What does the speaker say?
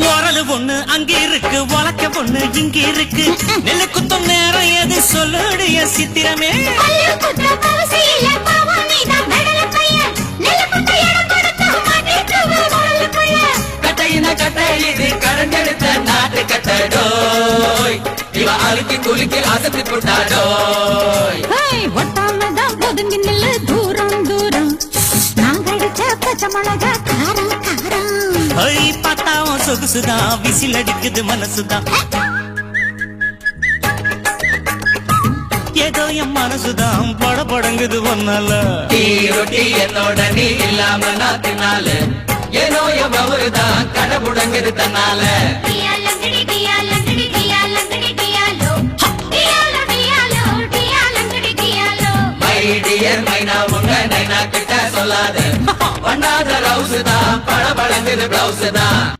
உரலு ஒண்ணு அங்க இருக்கு, உலக்க ஒண்ணு இங்க இருக்கு. நெல்லு குத்தும் நேரம் எது சொல்லுடைய சித்திரமே. கட்டையின கட்டை இது கரண்டெடுத்த நாட்டு கட்டடோய். இவ அழுக்கி குலுக்கி அசத்து போட்டாடோய். ஒட்டாமதான் ஒதுங்கி நில்லு தூரம் தூரம். நாங்கடிச்ச பச்சை மிளகா காரம் காரம். பத்தாவும் சொகுசுதான், விசில் அடிக்குது மனசுதான். ஏதோ என் மனசுதான் பட படங்குது ஒன்னால. டீ ரொட்டி என்னோட நீ இல்லாம நான் தின்னால. ஏனோ என் அவருதான் கடை முடங்குது தன்னால. மைனா உங்க நைனா கிட்ட சொல்லாத. பண்ணாத ரவுஸ் தான் பட படங்குது பிளவுஸ் தான்.